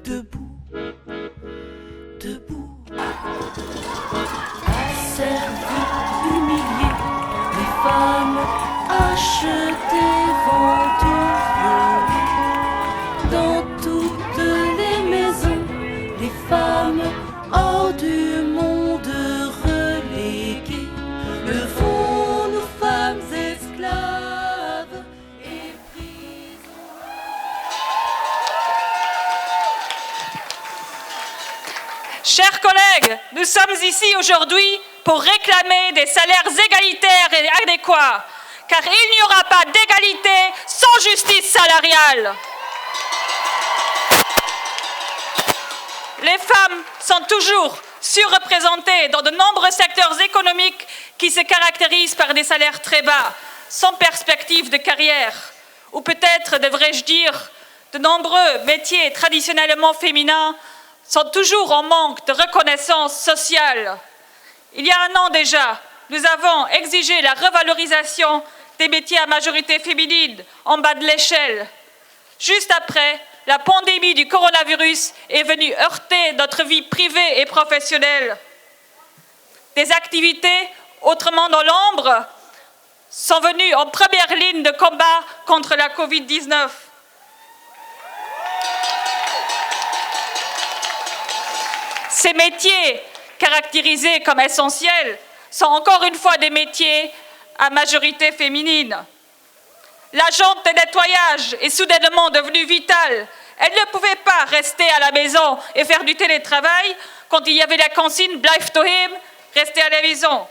Debout, debout, asservis, humiliés, les femmes achetées, vendues, dans toutes les maisons, les femmes hors du monde reléguées, levons-nous femmes esclaves et prisonnières. Chers collègues, nous sommes ici aujourd'hui pour réclamer des salaires égalitaires et adéquats, car il n'y aura pas d'égalité sans justice salariale. Les femmes sont toujours surreprésentées dans de nombreux secteurs économiques qui se caractérisent par des salaires très bas, sans perspective de carrière, ou peut-être devrais-je dire, de nombreux métiers traditionnellement féminins sont toujours en manque de reconnaissance sociale. Il y a un an déjà, nous avons exigé la revalorisation des métiers à majorité féminine en bas de l'échelle. Juste après, la pandémie du coronavirus est venue heurter notre vie privée et professionnelle. Des activités autrement dans l'ombre sont venues en première ligne de combat contre la Covid-19. Ces métiers, caractérisés comme essentiels, sont encore une fois des métiers à majorité féminine. L'agente de nettoyage est soudainement devenue vitale. Elle ne pouvait pas rester à la maison et faire du télétravail quand il y avait la consigne « Bleib daheim », rester à la maison.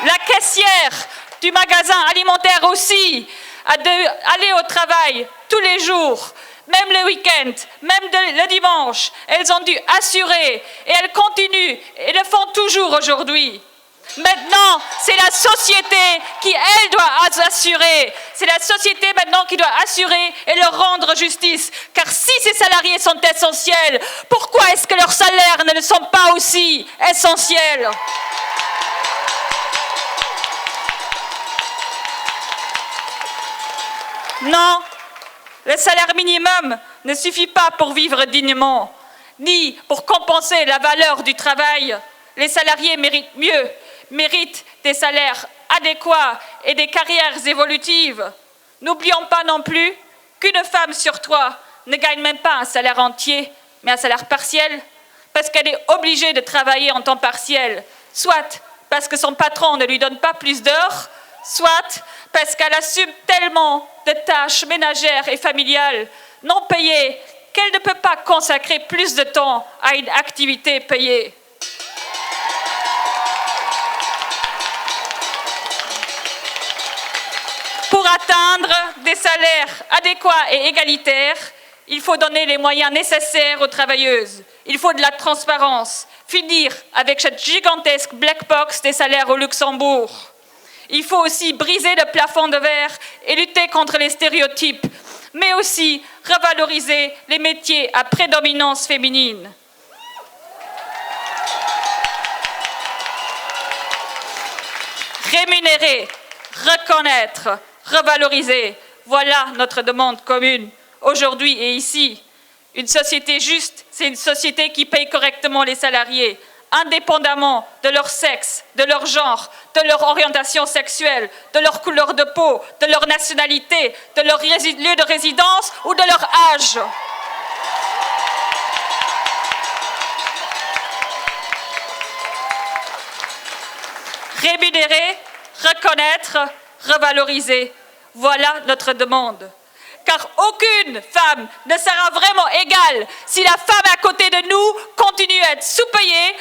La caissière du magasin alimentaire aussi a dû aller au travail tous les jours, même le week-end, même le dimanche. Elles ont dû assurer et elles continuent et le font toujours aujourd'hui. Maintenant, c'est la société qui, elle, doit assurer. C'est la société maintenant qui doit assurer et leur rendre justice. Car si ces salariés sont essentiels, pourquoi est-ce que leurs salaires ne le sont pas aussi essentiels ? Non, le salaire minimum ne suffit pas pour vivre dignement, ni pour compenser la valeur du travail. Les salariés méritent mieux, méritent des salaires adéquats et des carrières évolutives. N'oublions pas non plus qu'une femme sur trois ne gagne même pas un salaire entier, mais un salaire partiel, parce qu'elle est obligée de travailler en temps partiel, soit parce que son patron ne lui donne pas plus d'heures, soit parce qu'elle assume tellement de tâches ménagères et familiales non payées qu'elle ne peut pas consacrer plus de temps à une activité payée. Pour atteindre des salaires adéquats et égalitaires, il faut donner les moyens nécessaires aux travailleuses. Il faut de la transparence, finir avec cette gigantesque black box des salaires au Luxembourg. Il faut aussi briser le plafond de verre et lutter contre les stéréotypes, mais aussi revaloriser les métiers à prédominance féminine. Rémunérer, reconnaître, revaloriser, voilà notre demande commune, aujourd'hui et ici. Une société juste, c'est une société qui paye correctement les salariés, indépendamment de leur sexe, de leur genre, de leur orientation sexuelle, de leur couleur de peau, de leur nationalité, de leur lieu de résidence ou de leur âge. Rémunérer, reconnaître, revaloriser, voilà notre demande. Car aucune femme ne sera vraiment égale si la femme à côté de nous continue à être sous-payée,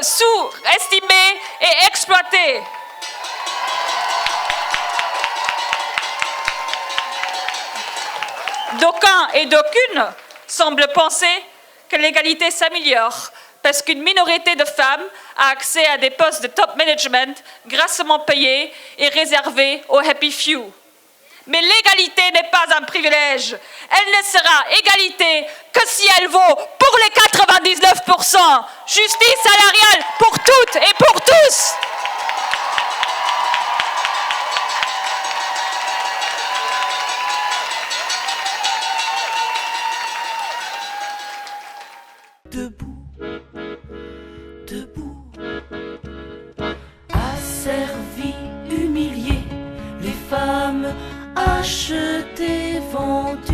sous-estimée et exploitée. D'aucuns et d'aucunes semblent penser que l'égalité s'améliore parce qu'une minorité de femmes a accès à des postes de top management grassement payés et réservés aux happy few. Mais l'égalité n'est pas un privilège. Elle ne sera égalité que si elle vaut pour les 99%. Justice salariale pour toutes et pour tous. debout, debout, asservies, humiliées, les femmes achetées, vendues.